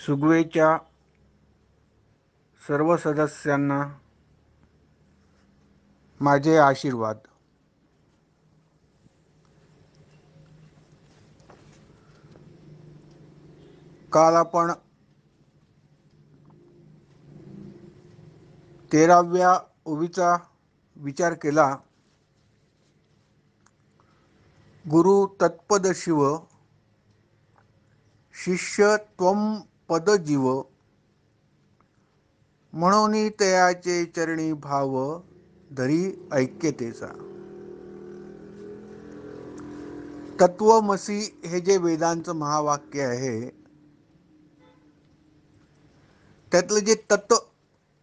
सुगवेच्या सर्व सदस्यांना माझे आशीर्वाद. काल आपण 13व्या ओवीचा विचार केला. गुरु तत्पद शिव, शिष्य त्वम पद जीव, म्हणून तयाचे चरणी भाव, धरी ऐक्यतेचा. तत्वमसी हे जे वेदांचं महावाक्य आहे, त्यातलं जे तत्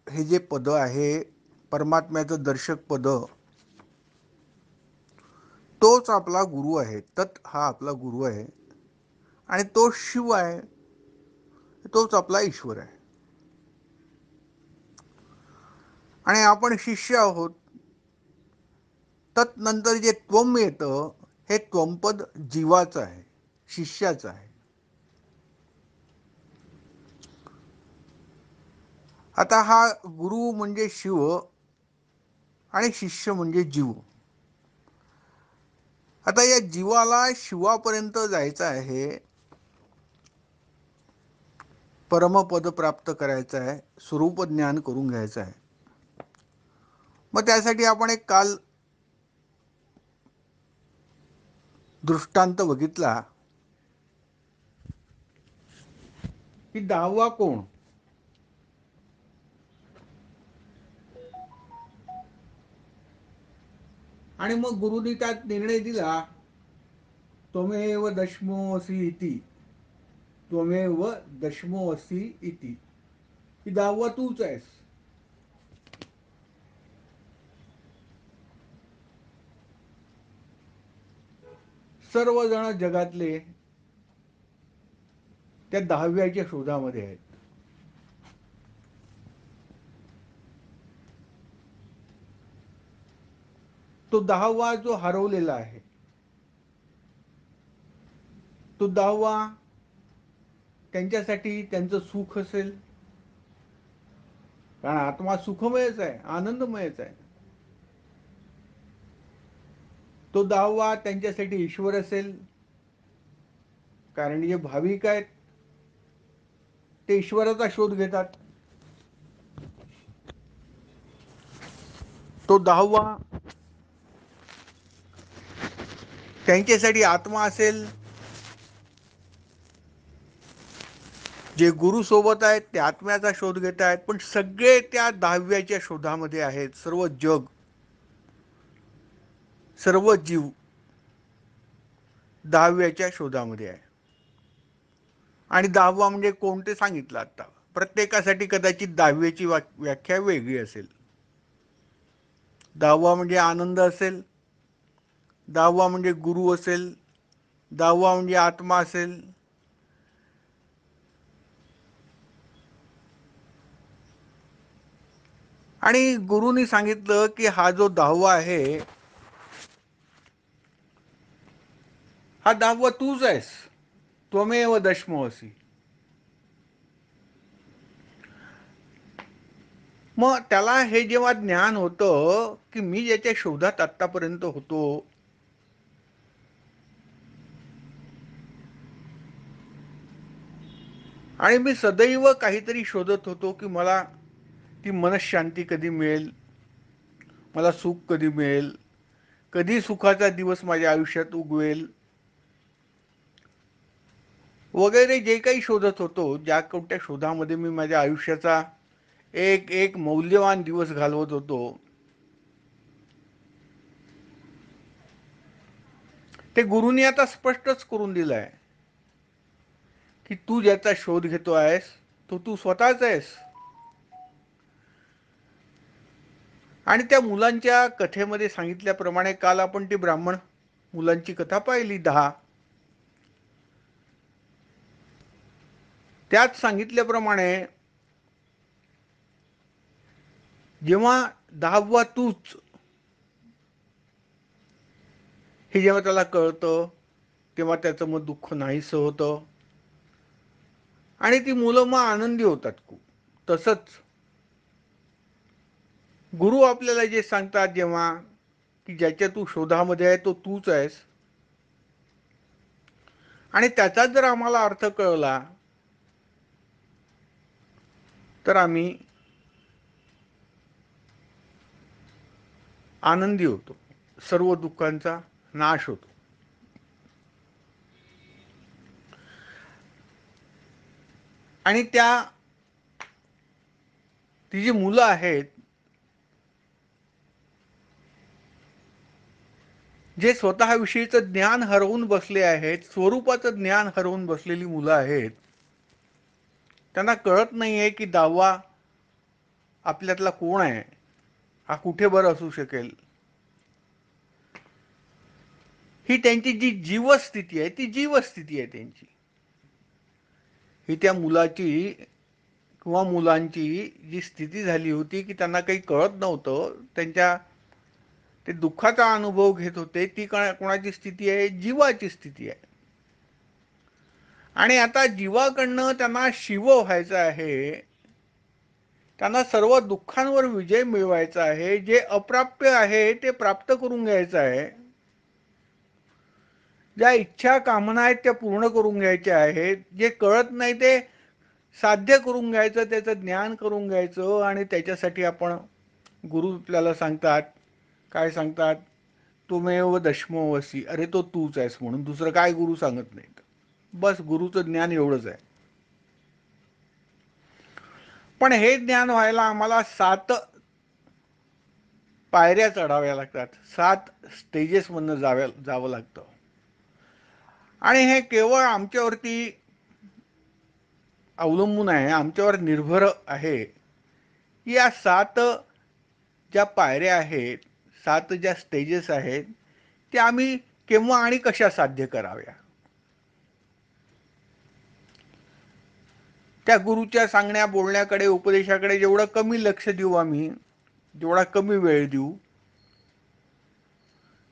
हे जे पद आहे, परमात्म्याचं दर्शक पद, तोच आपला गुरु आहे. तत् हा आपला गुरु आहे आणि तो शिव आहे, तोच आपला ईश्वर आहे. आणि आपण शिष्य आहोत. तत् नंतर जे त्वम येतं, हे त्वमपद जीवाचं आहे, शिष्याचं आहे. आता हा गुरु म्हणजे शिव आणि शिष्य म्हणजे जीव. आता या जीवाला शिवापर्यंत जायचं आहे, परमपद प्राप्त करायचं आहे, स्वरूप ज्ञान करून घ्यायचं आहे. मग त्यासाठी आपण एक काल दृष्टांत बघितला की 10वा कोण? आणि मग गुरुनी त्यात निर्णय दिला, त्वमेव दशमोऽसि इति, त्वमेव दशमोऽसि इति, की 10वा तूच आहेस. सर्वजण जगातले त्या 10व्याच्या शोधामध्ये आहेत. तो 10वा जो हरवलेला आहे, तो 10वा त्यांच्यासाठी त्यांचं सुख असेल, कारण आत्मा सुखमयच आहे, आनंदमयच आहे. तो 10वा त्यांच्यासाठी ईश्वर असेल, कारण जे भाविक आहेत ते ईश्वराचा शोध घेतात. तो 10वा त्यांच्यासाठी आत्मा असेल, जे गुरु सोबत आहेत ते आत्म्याचा शोध घेत आहेत. पण सगळे त्या 10व्याच्या शोधामध्ये आहेत. सर्व जग, सर्व जीव 10व्याच्या शोधामध्ये आहे. आणि 10वा म्हणजे कोणते सांगितलं आता. प्रत्येकासाठी कदाचित 10व्याची व्याख्या वेगळी असेल. 10वा म्हणजे आनंद असेल, 10वा म्हणजे गुरु असेल, 10वा म्हणजे आत्मा असेल. आणि गुरुनी सांगितलं की हा जो 10वा आहे, हा 10वा तूच आहेस, त्वमेव दशमोऽसि. मग त्याला हे जेव्हा ज्ञान होतं की मी ज्याच्या शोधात आत्तापर्यंत होतो, आणि मी सदैव काहीतरी शोधत होतो की मला ती मनशांती कधी मिळेल, मला सुख कधी मिळेल, कधी सुखाचा दिवस माझ्या आयुष्यात उगवेल वगैरे, जे काही शोधत होतो, ज्या कोणत्या शोधामध्ये मी माझ्या आयुष्याचा एक एक मौल्यवान दिवस घालवत होतो, ते गुरुनी आता स्पष्टच करून दिलं आहे की तू ज्याचा शोध घेतो आहेस तो तू स्वतःच आहेस. आणि त्या मुलांच्या कथेमध्ये सांगितल्याप्रमाणे काल आपण ती ब्राह्मण मुलांची कथा पाहिली 10. त्यात सांगितल्याप्रमाणे जेव्हा 10वा तूच हे जेव्हा त्याला कळतं, तेव्हा त्याचं मग दुःख नाहीसं होतं. आणि ती मुलं मग आनंदी होतात खूप. तसंच गुरु आपल्याला जे सांगतात जेव्हा, की ज्याच्या तू शोधामध्ये आहे तो तूच आहेस, आणि त्याचा जर आम्हाला अर्थ कळला तर आम्ही आनंदी होतो, सर्व दुःखांचा नाश होतो. आणि ती जी मुलं आहेत, जे स्वतःविषयीचं ज्ञान हरवून बसले आहेत, स्वरूपाचं ज्ञान हरवून बसलेली मुलं आहेत, त्यांना कळत नाहीये की दावा आपल्यातला कोण आहे, हा कुठे बरं असू शकेल. ही त्यांची जी जीवस्थिती आहे ती जीवस्थिती आहे त्यांची. ही त्या मुलाची किंवा मुलांची जी स्थिती झाली होती की त्यांना काही कळत नव्हतं, ते दुःखाचा अनुभव घेत होते, ती कोणाची स्थिती आहे, जीवाची स्थिती आहे. आणि आता जीवाकडनं त्यांना शिव व्हायचं आहे, त्यांना सर्व दुःखांवर विजय मिळवायचा आहे, जे अप्राप्य आहे ते प्राप्त करून घ्यायचं आहे, ज्या इच्छा कामना आहेत त्या पूर्ण करून घ्यायच्या आहेत, जे कळत नाही ते साध्य करून घ्यायचं, त्याचं ज्ञान करून घ्यायचं. आणि त्याच्यासाठी आपण गुरु आपल्याला सांगतात, काय सांगतात, तुमेव दशमोवसी, अरे तो तूच आहेस म्हणून, दुसरं काय गुरु सांगत नाहीत. बस गुरुचं ज्ञान एवढंच आहे. पण हे ज्ञान व्हायला आम्हाला 7 पायऱ्या चढाव्या लागतात, 7 स्टेजेस मधनं जावं लागतं. आणि हे केवळ आमच्यावरती अवलंबून आहे, आमच्यावर निर्भर आहे. या 7 ज्या पायऱ्या आहेत, 7 ज्या स्टेजेस आहेत, त्या आम्ही केव्हा आणि कशा साध्य कराव्या. त्या गुरुच्या सांगण्या बोलण्याकडे, उपदेशाकडे जेवढं कमी लक्ष देऊ आम्ही, जेवढा कमी वेळ देऊ,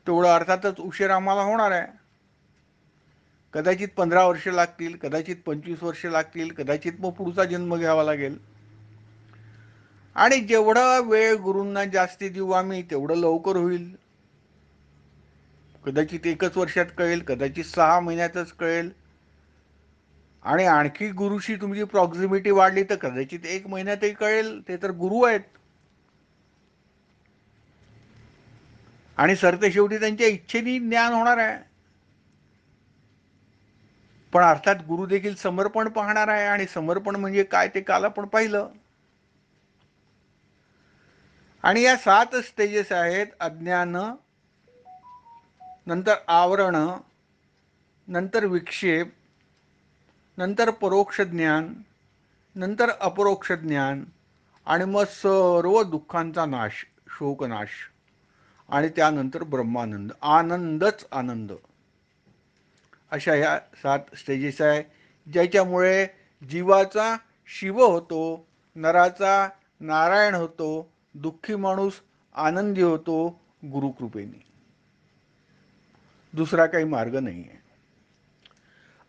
तेवढं अर्थातच उशीर आम्हाला होणार आहे. कदाचित 15 वर्ष लागतील, कदाचित 25 वर्ष लागतील, कदाचित मग पुढचा जन्म घ्यावा लागेल. आणि जेवढा वेळ गुरूंना जास्ती देऊ आम्ही, तेवढं लवकर होईल. कदाचित 1च वर्षात कळेल, कदाचित 6 महिन्यातच कळेल. आणि आणखी गुरुशी तुमची प्रॉक्झिमिटी वाढली तर कदाचित 1 महिन्यातही कळेल. ते तर गुरु आहेत. आणि सरते शेवटी त्यांच्या इच्छेने ज्ञान होणार आहे. पण अर्थात गुरु देखील समर्पण पाहणार आहे, आणि समर्पण म्हणजे काय ते काल आपण पाहिलं. आणि या 7 स्टेजेस आहेत: अज्ञान, नंतर आवरण, नंतर विक्षेप, नंतर परोक्ष ज्ञान, नंतर अपरोक्ष ज्ञान, आणि मग सर्व दुःखांचा नाश, शोकनाश, आणि त्यानंतर ब्रह्मानंद, आनंदच आनंद. अशा ह्या 7 स्टेजेस आहे, ज्याच्यामुळे जीवाचा शिव होतो, नराचा नारायण होतो, दुःखी माणूस आनंदी होतो गुरुकृपेने. दुसरा काही मार्ग नाही आहे.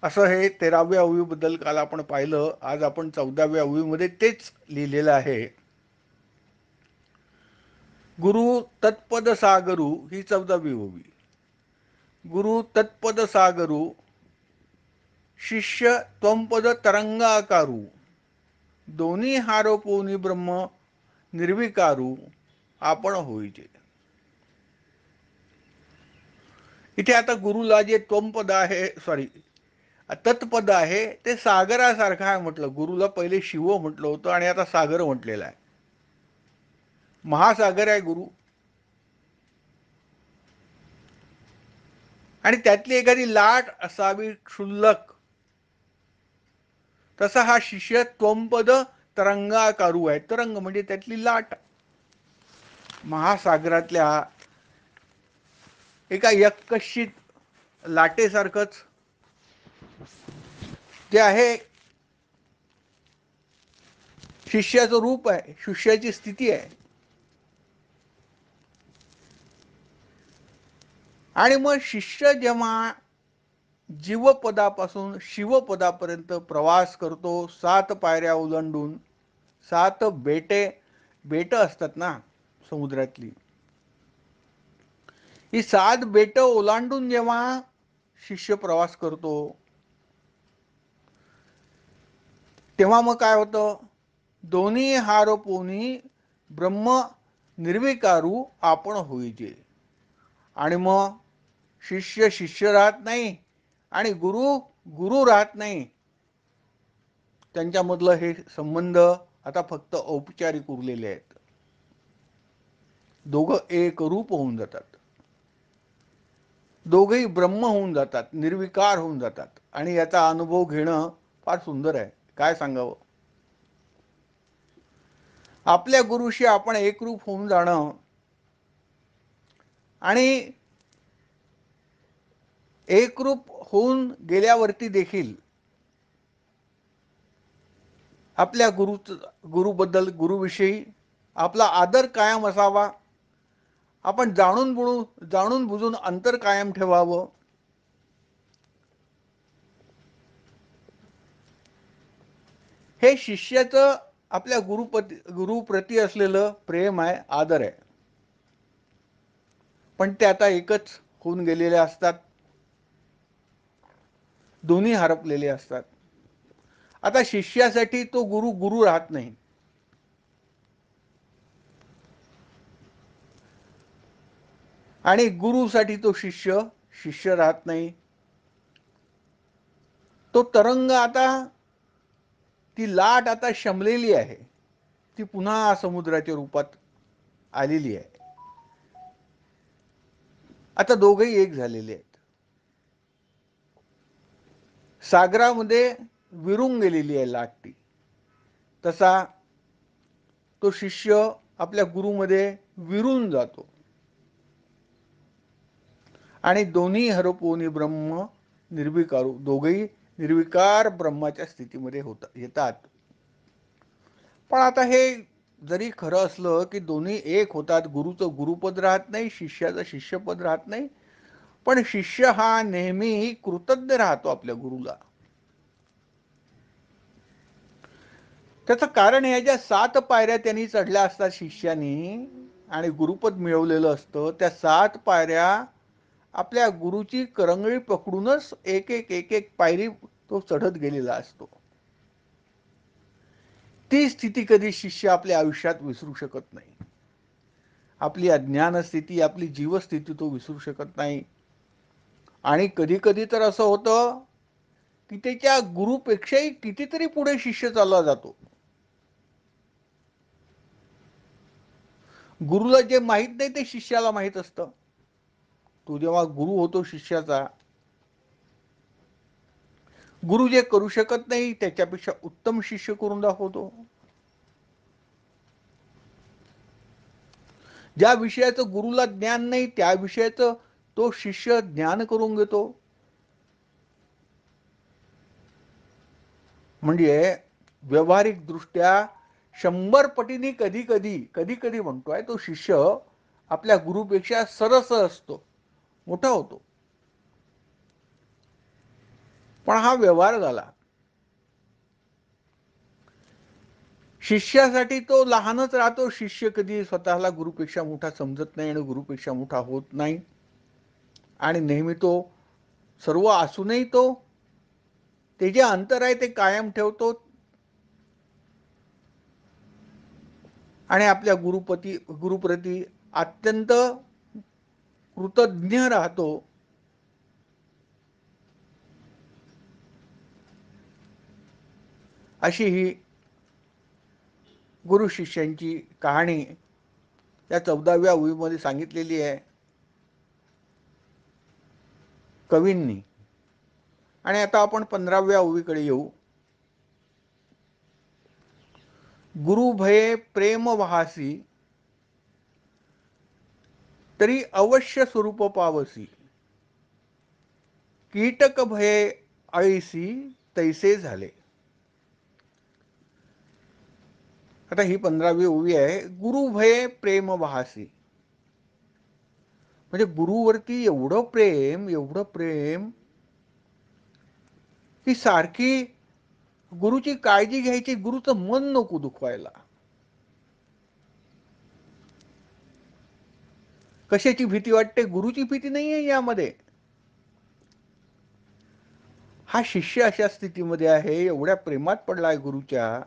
असं हे 13व्या ओवीबद्दल काल आपण पाहिलं. आज आपण 14व्या ओवीमध्ये तेच लिहिलेलं आहे. गुरु तत्पद सागरू, ही 14वी ओवी. गुरु तत्पद सागरू, शिष्य त्वंपद तरंगाकारू, दोन्ही हारोपोनी ब्रह्म निर्विकारू, आपण होईचे. इथे आता गुरुला जे त्वंपद आहे, सॉरी तत्पद आहे, ते सागरासारखं आहे म्हटलं. गुरुला पहिले शिव म्हटलं होतं आणि आता सागर म्हटलेला आहे. महासागर आहे गुरु. आणि त्यातली एखादी लाट असावी क्षुल्लक, तसा हा शिष्य त्वंपद तरंगाकारू आहे. तरंग म्हणजे त्यातली लाट. महासागरातल्या एका यक्कशित लाटेसारखंच जे आहे शिष्याचं रूप आहे, शिष्याची स्थिती आहे. आणि मग शिष्य जेव्हा जीवपदापासून शिवपदापर्यंत प्रवास करतो, 7 पायऱ्या ओलांडून. 7 बेट असतात ना समुद्रातली, ही 7 बेट ओलांडून जेव्हा शिष्य प्रवास करतो, तेव्हा मग काय होतं? दोन्ही हारपोनी ब्रह्म निर्विकारू आपण होईजे. आणि मग शिष्य शिष्य राहत नाही आणि गुरु गुरु राहत नाही. त्यांच्यामधलं हे संबंध आता फक्त औपचारिक उरलेले आहेत. दोघं एक रूप होऊन जातात, दोघेही ब्रह्म होऊन जातात, निर्विकार होऊन जातात. आणि याचा अनुभव घेणं फार सुंदर आहे. काय सांगावं? आपल्या गुरुशी आपण एकरूप होऊन जाणं आणि एकरूप होऊन गेल्यावरती देखील आपल्या गुरुबद्दल, गुरुविषयी आपला आदर कायम असावा. आपण जाणून बुजून अंतर कायम ठेवावं. हे शिष्याचं आपल्या गुरुप्रती असलेलं प्रेम आहे, आदर आहे. पण ते आता एकच होऊन गेलेले असतात, दोन्ही हरपलेले असतात. आता शिष्यासाठी तो गुरु गुरु राहत नाही, आणि गुरुसाठी तो शिष्य शिष्य राहत नाही. तो तरंग आता, ती लाट आता शमलेली आहे, ती पुन्हा समुद्राच्या रूपात आलेली आहे. आता दोघेही एक झालेले आहेत, सागरामध्ये विरून गेलेली आहे लाट ती. तसा तो शिष्य आपल्या गुरुमध्ये विरून जातो आणि दोन्ही हरपोनी ब्रह्म निर्विकारू, दोघेही निर्विकार ब्रह्माच्या स्थितीमध्ये येतात. पण आता हे जरी खरं असलं की दोन्ही एक होतात, गुरुचं गुरुपद राहत नाही, शिष्याचं शिष्यपद राहत नाही, पण शिष्य हा नेहमी कृतज्ञ राहतो आपल्या गुरुला. त्याचं कारण हे, ज्या 7 पायऱ्या त्यांनी चढल्या असतात शिष्यानी आणि गुरुपद मिळवलेलं असतं, त्या 7 पायऱ्या आपल्या गुरुची करंगळी पकडूनच एक एक एक एक पायरी तो चढत गेलेला असतो. ती स्थिती कधी शिष्य आपल्या आयुष्यात विसरू शकत नाही. आपली अज्ञान स्थिती, आपली जीवस्थिती तो विसरू शकत नाही. आणि कधी कधी तर असं होतं की त्याच्या गुरुपेक्षाही कितीतरी पुढे शिष्य चालला जातो. गुरुला जे माहित नाही ते शिष्याला माहित असतं. तो जेव्हा गुरु होतो शिष्याचा, गुरु जे करू शकत नाही त्याच्यापेक्षा उत्तम शिष्य करून दाखवतो. ज्या विषयाचं गुरुला ज्ञान नाही त्या विषयाचं तो शिष्य ज्ञान करून घेतो. म्हणजे व्यवहारिक दृष्ट्या 100 पटीने कधी कधी म्हणतोय तो शिष्य आपल्या गुरुपेक्षा सरस असतो, मोठा होतो. पण हा व्यवहार झाला. शिष्यासाठी तो लहानच राहतो. शिष्य कधी स्वतःला गुरुपेक्षा मोठा समजत नाही आणि गुरुपेक्षा मोठा होत नाही. आणि नेहमी तो सर्व असूनही तो ते जे अंतर आहे ते कायम ठेवतो आणि आपल्या गुरुप्रती अत्यंत कृतज्ञ राहतो. अशी ही गुरु शिष्यांची कहाणी या 14व्या ओळीमध्ये सांगितलेली आहे कवींनी. आणि आता आपण 15व्या ओळीकडे येऊ. गुरु भये प्रेम वहासी, तरी अवश्य स्वरूप पावसी, कीटक भये ऐसी तैसे झाले. आता ही 15वी ओवी आहे. गुरु भये प्रेम वहासी, म्हणजे गुरुवरती एवढं प्रेम ही सारखी गुरुची काळजी घ्यायची, गुरुचं मन नको दुखवायला. कशाची भीती वाटते? गुरुची भीती नाहीये यामध्ये. हा शिष्य अशा स्थितीमध्ये आहे, एवढ्या प्रेमात पडलाय गुरुच्या.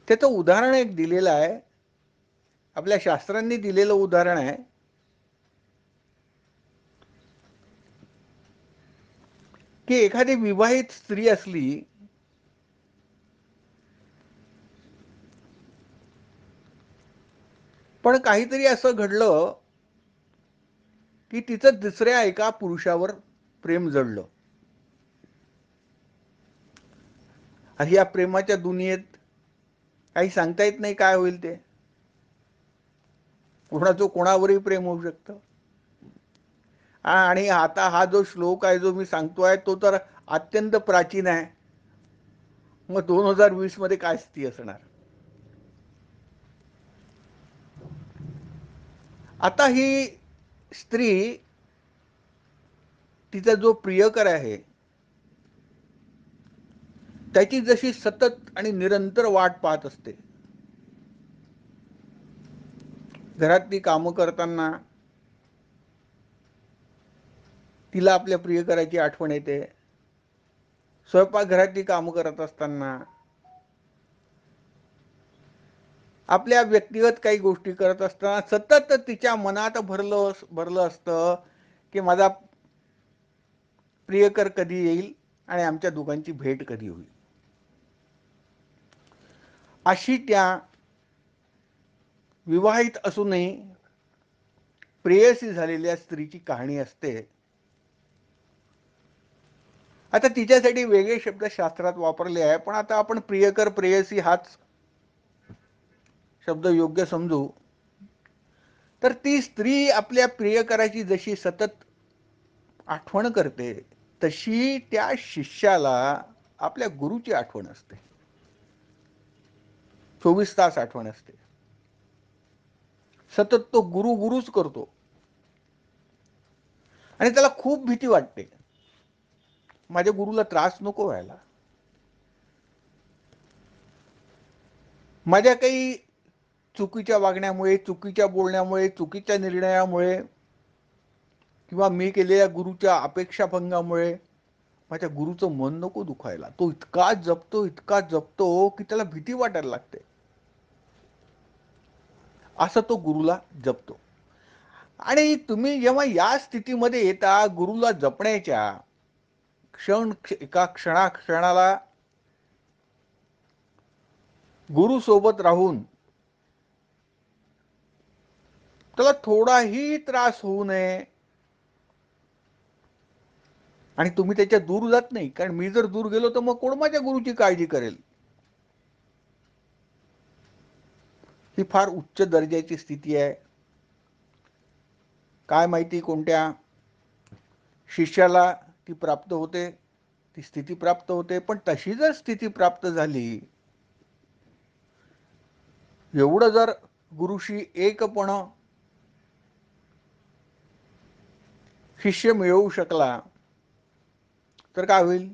त्याचं उदाहरण एक दिलेलं आहे, आपल्या शास्त्रांनी दिलेलं उदाहरण आहे की एखादी विवाहित स्त्री असली पण काहीतरी असं घडलं की तिचं दुसऱ्या एका पुरुषावर प्रेम जडलं. या प्रेमाच्या दुनियेत काही सांगता येत नाही काय होईल ते. कोणाचं कोणावरही प्रेम होऊ शकतं. आणि आता हा जो श्लोक आहे जो मी सांगतोय तो तर अत्यंत प्राचीन आहे. मग 2020 मध्ये काय स्थिती असणार. आता ही स्त्री तिचा जो प्रियकर आहे त्याची जशी सतत आणि निरंतर वाट पाहत असते. घरातली कामं करताना तिला आपल्या प्रियकराची आठवण येते. स्वयंपाकघरातली कामं करत असताना, आपल्या व्यक्तिगत काही गोष्टी करत असताना सतत तिच्या मनात भरलं असतं की माझा प्रियकर कधी येईल आणि आमच्या दोघांची भेट कधी होईल. अशी त्या विवाहित असूनही प्रेयसी झालेल्या स्त्रीची कहाणी असते. आता तिच्यासाठी वेगळे शब्द शास्त्रात वापरले आहे, पण आता आपण प्रियकर प्रेयसी हाच शब्द योग्य समजू. तर ती स्त्री आपल्या प्रियकराची जशी सतत आठवण करते तशी त्या शिष्याला आपल्या गुरुची आठवण असते. 24 तास आठवण असते. सतत तो गुरु गुरुच करतो आणि त्याला खूप भीती वाटते, माझ्या गुरुला त्रास नको व्हायला. माझ्या काही चुकीच्या वागण्यामुळे, चुकीच्या बोलण्यामुळे, चुकीच्या निर्णयामुळे किंवा मी केलेल्या गुरुच्या अपेक्षाभंगामुळे माझ्या गुरुचं मन नको दुखायला. तो इतका जपतो की त्याला भीती वाटायला लागते. असं तो गुरुला जपतो. आणि तुम्ही जेव्हा या स्थितीमध्ये येता गुरुला जपण्याच्या एका क्षणाला गुरु सोबत राहून त्याला थोडाही त्रास होऊ नये आणि तुम्ही त्याच्या दूर जात नाही, कारण मी जर दूर गेलो तर मग कोण माझ्या गुरुची काळजी करेल. ही फार उच्च दर्जाची स्थिती आहे. काय माहिती कोणत्या शिष्याला ती प्राप्त होते, ती स्थिती प्राप्त होते. पण तशी जर स्थिती प्राप्त झाली, एवढं जर गुरुशी एकपण शिष्य मिळवू शकला तर काय होईल?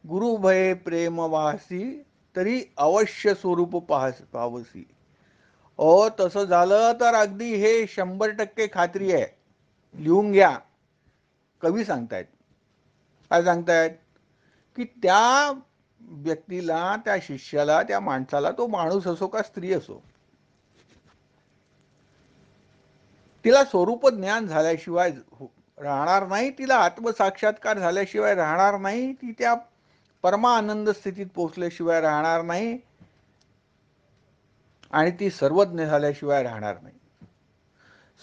गुरु भये प्रेम वासी तरी अवश्य स्वरूप पावसी. तसं झालं तर अगदी हे 100% खात्री आहे. लिहून घ्या. कवी सांगतायत. काय सांगतायत? की त्या व्यक्तीला, त्या शिष्याला, त्या माणसाला, तो माणूस असो का स्त्री असो, तिला स्वरूप ज्ञान झाल्याशिवाय राहणार नाही. तिला आत्मसाक्षात्कार झाल्याशिवाय राहणार नाही. ती त्या परमानंद स्थितीत पोहोचल्याशिवाय राहणार नाही आणि ती सर्वज्ञ झाल्याशिवाय राहणार नाही.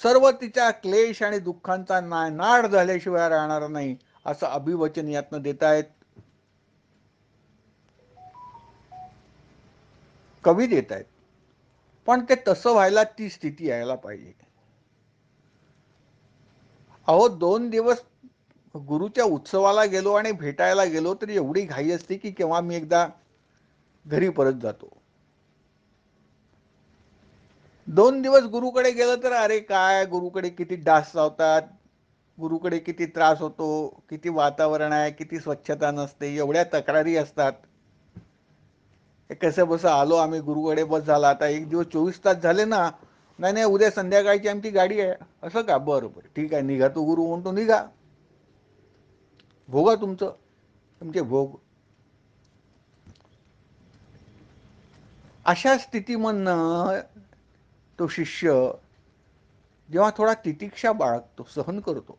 सर्व तिच्या क्लेश आणि दुःखांचा नायनाट झाल्याशिवाय राहणार नाही, असं अभिवचन यातनं देतायत, कवी देतायत. पण ते तसं व्हायला ती स्थिती यायला पाहिजे. अहो 2 दिवस गुरुच्या उत्सवाला गेलो आणि भेटायला गेलो तरी एवढी घाई असते की केव्हा मी एकदा घरी परत जातो. 2 दिवस गुरुकडे गेलं तर अरे काय गुरुकडे किती डास लावतात, गुरुकडे किती त्रास होतो, किती वातावरण आहे, किती स्वच्छता नसते, एवढ्या तक्रारी असतात. कसं बसं आलो आम्ही गुरुकडे, बस झाला आता एक दिवस 24 तास झाले ना, नाही नाही उद्या संध्याकाळची आमची गाडी आहे. असं का? बरं बरं ठीक आहे, निघा. तो गुरु म्हणतो निघा, भोगा तुमचे भोग. अशा स्थितीमधनं तो शिष्य जेव्हा थोडा तितिक्षा बाळगतो, सहन करतो,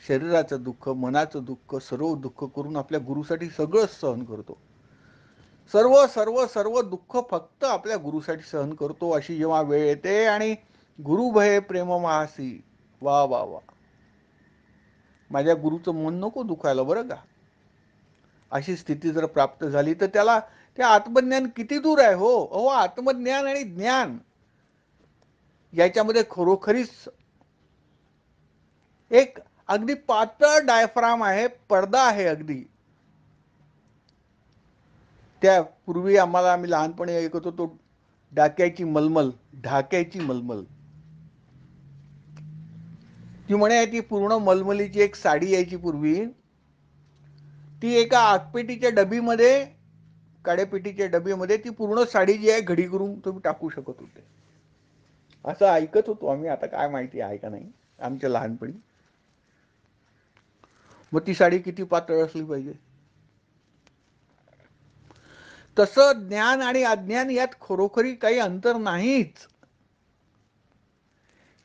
शरीराचं दुःख, मनाचं दुःख, सर्व दुःख करून आपल्या गुरुसाठी सगळं सहन करतो, सर्व सर्व सर्व दुःख फक्त आपल्या गुरुसाठी सहन करतो, अशी जेव्हा वेळ येते आणि गुरु भये प्रेम महासी, वा वा वा, माझ्या गुरुचं मन नको दुखायला बरं का, अशी स्थिती जर प्राप्त झाली तर त्याला ते आत्मज्ञान किती दूर आहे हो. अहो, आत्मज्ञान आणि ज्ञान याच्यामध्ये खरोखरीच एक अगदी पातळ डायफ्राम आहे, पडदा आहे अगदी. त्या पूर्वी आम्ही लहानपणी ऐकत होतो, ढाक्याची मलमल, ढाक्याची मलमल. ती म्हणे ती पूर्ण मलमलीची एक साडी यायची पूर्वी, ती एका आगपेटीच्या डबीमध्ये, काड्यापेटीच्या डबीमध्ये ती पूर्ण साडी जी आहे घडी करून तुम्ही टाकू शकत होते. असं ऐकत होतो आम्ही, आता काय माहिती आहे का नाही, आमच्या लहानपणी. मग ती साडी किती पातळ असली पाहिजे. तसं ज्ञान आणि अज्ञान यात खरोखरी काही अंतर नाहीच.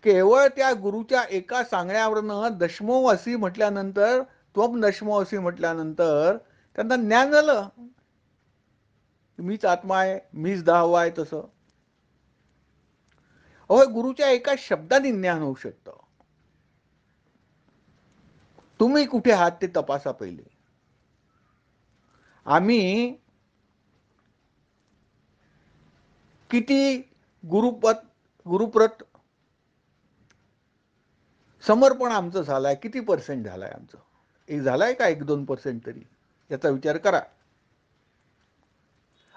केवळ त्या गुरुच्या एका सांगण्यावरनं दशमो असी म्हटल्यानंतर, त्वम दशमो असी म्हटल्यानंतर त्यांना ज्ञान झालं, मीच आत्मा आहे, मीच दहावा आहे. तसं अहो, गुरुच्या एका शब्दाने ज्ञान होऊ शकतं. तुम्ही कुठे आहात ते तपासा पहिले. आम्ही किती गुरुप्रत समर्पण आमचं झालंय, किती पर्सेंट झालंय आमचं, एक झालाय का 1-2% तरी, याचा विचार करा.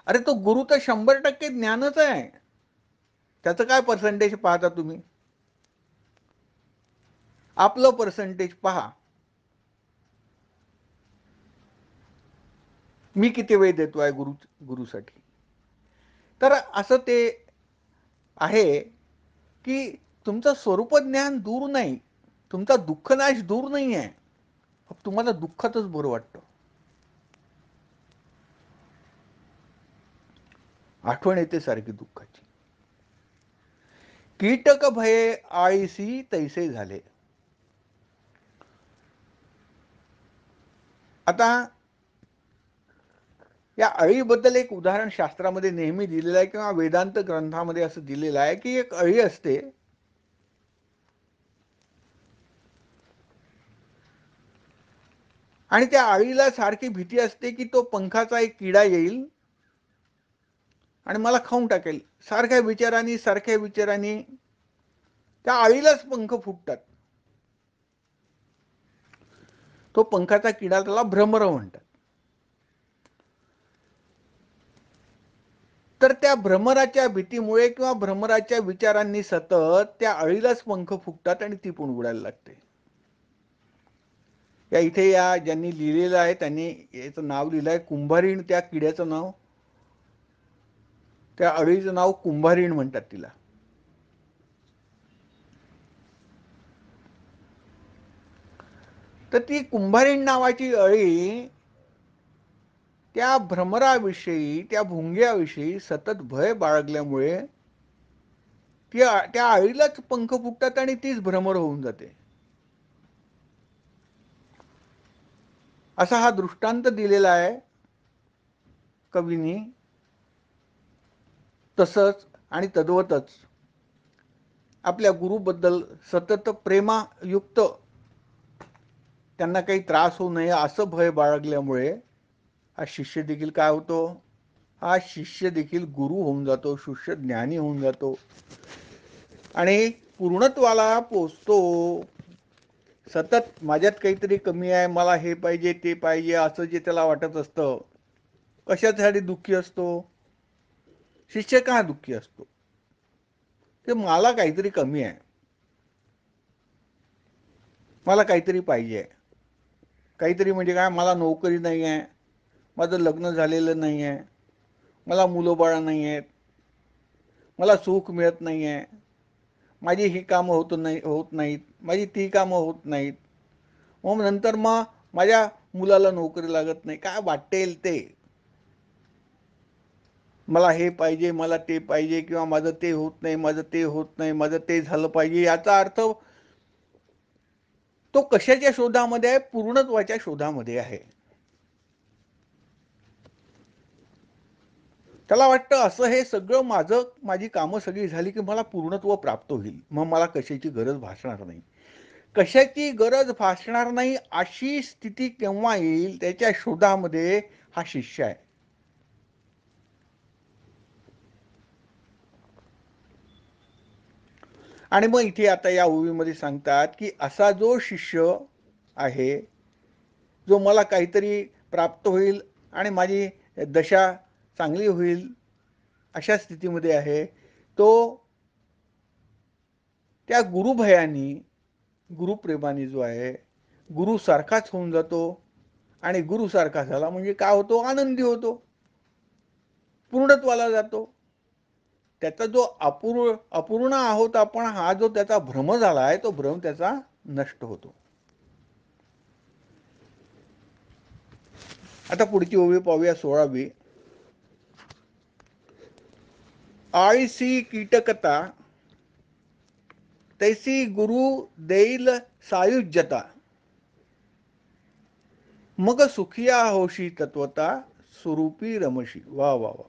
अरे तो गुरु तर 100% ज्ञानच आहे, त्याचं काय पर्सेंटेज पाहता तुम्ही? आपलं पर्सेंटेज पहा. मी किती वेळ देतोय गुरुसाठी. तर असं ते आहे की तुमचं स्वरूप ज्ञान दूर नाही, तुमचा दुःखनाश दूर नाही आहे, तुम्हाला दुःखातच बरं वाटतं. आठवण येते सारखी दुःखाची. कीटक भये आळीसी तैसे झाले. आता या अळीबद्दल एक उदाहरण शास्त्रामध्ये नेहमी दिलेलं आहे, किंवा वेदांत ग्रंथामध्ये असं दिलेलं आहे की एक अळी असते, आणि त्या अळीला सारखी भीती असते की तो पंखाचा एक किडा येईल आणि मला खाऊन टाकेल. सारख्या विचारांनी त्या अळीलाच पंख फुटतात. तो पंखाचा किडा, त्याला भ्रमर म्हणतात. तर त्या भ्रमराच्या भीतीमुळे किंवा भ्रमराच्या विचारांनी सतत त्या अळीलाच पंख फुटतात आणि ती पण उडायला लागते. या इथे या ज्यांनी लिहिलेलं आहे त्यांनी याचं नाव लिहिलंय कुंभारीण. त्या किड्याचं नाव, त्या अळीचं नाव कुंभारीण म्हणतात तिला. तर ती कुंभारीण नावाची अळी त्या भ्रमराविषयी, त्या भुंग्याविषयी सतत भय बाळगल्यामुळे त्या अळीलाच पंख फुटतात आणि तीच भ्रमर होऊन जाते. असा हा दृष्टांत दिलेला आहे कवींनी. तसंच आणि तद्वतच आपल्या गुरुबद्दल सतत प्रेमायुक्त, त्यांना काही त्रास होऊ नये असं भय बाळगल्यामुळे हा शिष्य देखील काय होतो, हा शिष्य देखील गुरु होऊन जातो, शिष्य ज्ञानी होऊन जातो आणि पूर्णत्वाला पोचतो. सतत माझ्यात काहीतरी कमी आहे, मला हे पाहिजे ते पाहिजे असं जे त्याला वाटत असतं. कशासाठी दुःखी असतो शिष्य? का दुःखी असतो? ते मला काहीतरी कमी आहे. मला काहीतरी पाहिजे. काहीतरी म्हणजे काय, मला नोकरी नाही आहे, माझं लग्न झालेलं नाही आहे, मला मुलं बाळं नाही आहेत, मला सुख मिळत नाही आहे, माझी ही कामं होत नाहीत, माझी ती कामं होत नाहीत, मग नंतर मग माझ्या मुलाला नोकरी लागत नाही, काय वाटेल ते, मला हे पाहिजे, मला ते पाहिजे, किंवा माझं ते होत नाही, माझं ते होत नाही, माझं ते झालं पाहिजे. याचा अर्थ तो कशाच्या शोधामध्ये आहे? पूर्णत्वाच्या शोधामध्ये आहे. त्याला वाटतं असं हे सगळं माझी कामं सगळी झाली की मला पूर्णत्व प्राप्त होईल, मग मला कशाची गरज भासणार नाही. कशाची गरज भासणार नाही अशी स्थिती केव्हा येईल, त्याच्या शोधामध्ये हा शिष्य आहे. आणि मग इथे आता या ओवीमध्ये सांगतात की असा जो शिष्य आहे, जो मला काहीतरी प्राप्त होईल आणि माझी दशा चांगली होईल अशा स्थितीमध्ये आहे, तो त्या गुरुभयानी, गुरुप्रेमाने जो आहे, गुरुसारखाच होऊन जातो. आणि गुरुसारखा झाला म्हणजे काय होतो? आनंदी होतो, पूर्णत्वाला जातो. त्याचा जो अपूर्ण आहोत आपण, हा जो त्याचा भ्रम झाला आहे, तो भ्रम त्याचा नष्ट होतो. आता पुढची ओवी पाहूया, 16वी. आळशी कीटकता तैसी गुरु देईल सायुज्यता, मग सुखिया होशी तत्वता स्वरूपी रमशी. वा वा वा.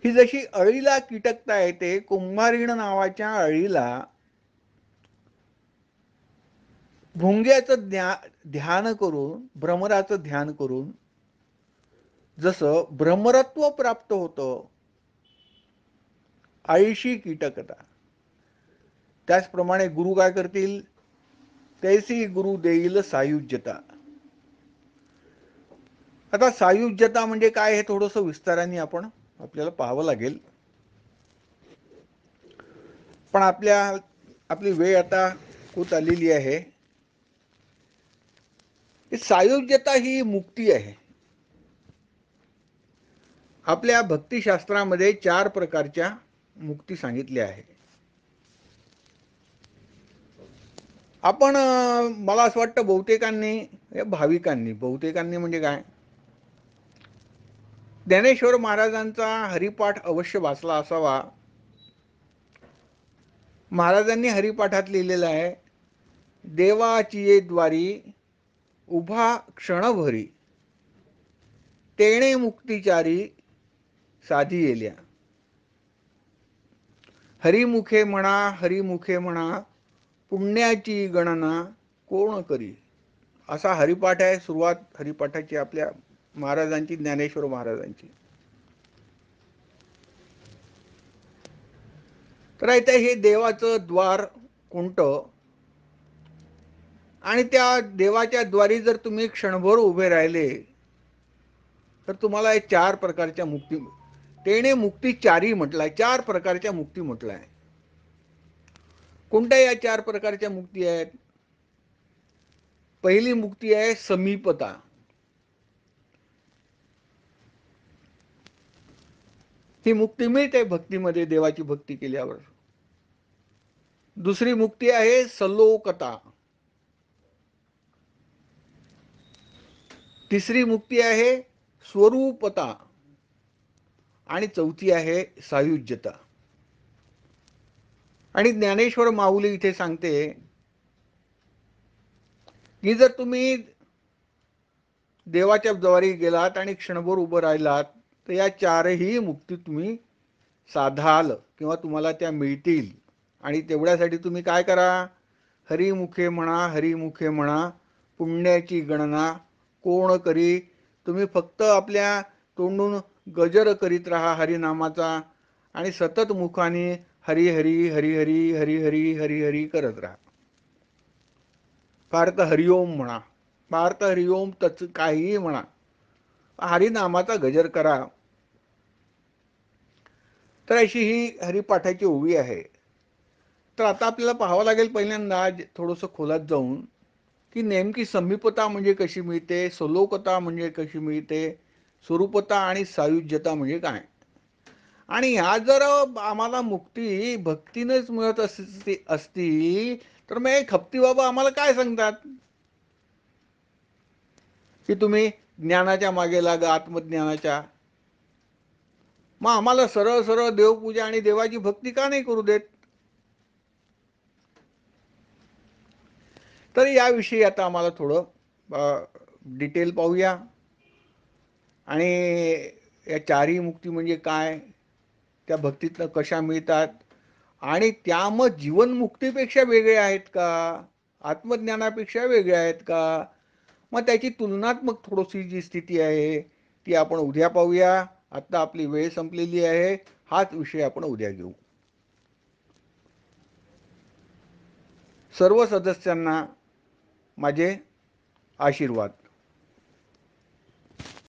ही जशी अळीला कीटकता येते, कुंभारीण नावाच्या अळीला भुंग्याचं ध्यान करून, भ्रमराचं ध्यान करून जसं भ्रमरत्व प्राप्त होतं, आळीशी कीटकता, त्याचप्रमाणे गुरु काय करतील? तैसी गुरु देईल सायुज्यता. आता सायुज्यता म्हणजे काय, हे थोडंसं विस्ताराने आपल्याला पाहावं लागेल. पण आपली वेळ आता होत आलेली आहे. सायुज्यता ही मुक्ती आहे. आपल्या भक्तिशास्त्रामध्ये 4 प्रकारच्या मुक्ती सांगितल्या आहे. आपण मला असं वाटतं बहुतेकांनी म्हणजे काय, ज्ञानेश्वर महाराजांचा हरिपाठ अवश्य वाचला असावा. महाराजांनी हरिपाठात लिहिलेलं आहे, देवाची द्वारी उभा क्षणभरी, तेणे मुक्तिचारी साधी येल्या. हरिमुखे म्हणा पुण्याची गणना कोण करी. असा हरिपाठ आहे, सुरुवात हरिपाठाची आपल्या महाराजांची, ज्ञानेश्वर महाराजांची. तर इथे हे देवाचं द्वार कोणतं, आणि त्या देवाच्या द्वारी जर तुम्ही क्षणभर उभे राहिले तर तुम्हाला 4 प्रकारच्या मुक्ती, तेणे मुक्ती चारी म्हटलाय, 4 प्रकारच्या मुक्ती म्हटलाय. कोणत्या या 4 प्रकारच्या मुक्ती आहेत? पहिली मुक्ती आहे समीपता. ही मुक्ती मिळते भक्तीमध्ये, देवाची भक्ती केल्यावर. दुसरी मुक्ती आहे सलोकता. तिसरी मुक्ती आहे स्वरूपता. आणि चौथी आहे सायुज्यता. आणि ज्ञानेश्वर माऊली इथे सांगते की जर तुम्ही देवाच्या द्वारी गेलात आणि क्षणभर उभं राहिलात तर या 4ही मुक्ती तुम्ही साधाल किंवा तुम्हाला त्या मिळतील. आणि तेवढ्यासाठी तुम्ही काय करा? हरिमुखे म्हणा पुण्याची गणना कोण करी. तुम्ही फक्त आपल्या तोंडून गजर करीत राहा हरिनामाचा, आणि सतत मुखाने हरी हरी हरी हरी हरी हरी हरी हरी करत राहा. फार तर हरिओम म्हणा, फार तर हरिओम तच काहीही म्हणा, हरिनामाचा गजर करा. तर अशी ही हरिपाठाची ओवी आहे. तर आता आपल्याला पाहावं लागेल पहिल्यांदा थोडंसं खोलात जाऊन की नेमकी समीपता म्हणजे कशी मिळते, सलोकता म्हणजे कशी मिळते, स्वरूपता आणि सायुज्यता म्हणजे काय. आणि ह्या जर आम्हाला मुक्ती भक्तीनेच मिळत असती तर मग खप्ती बाबा आम्हाला काय सांगतात की तुम्ही ज्ञानाच्या मागे लागा, आत्मज्ञानाच्या. मग आम्हाला सरळ सरळ देवपूजा आणि देवाची भक्ती का नाही करू देत. तर याविषयी आता आम्हाला थोडं डिटेल पाहूया. आणि या चारही मुक्ती म्हणजे काय, त्या भक्तीतनं कशा मिळतात, आणि त्या मग जीवनमुक्तीपेक्षा वेगळ्या आहेत का, आत्मज्ञानापेक्षा वेगळ्या आहेत का. मग त्याची तुलनात्मक थोडीशी जी स्थिती आहे ती आपण उद्या पाहूया. आत्ता आपली वेळ संपलेली आहे. हाच विषय आपण उद्या घेऊ. सर्व सदस्यांना माझे आशीर्वाद.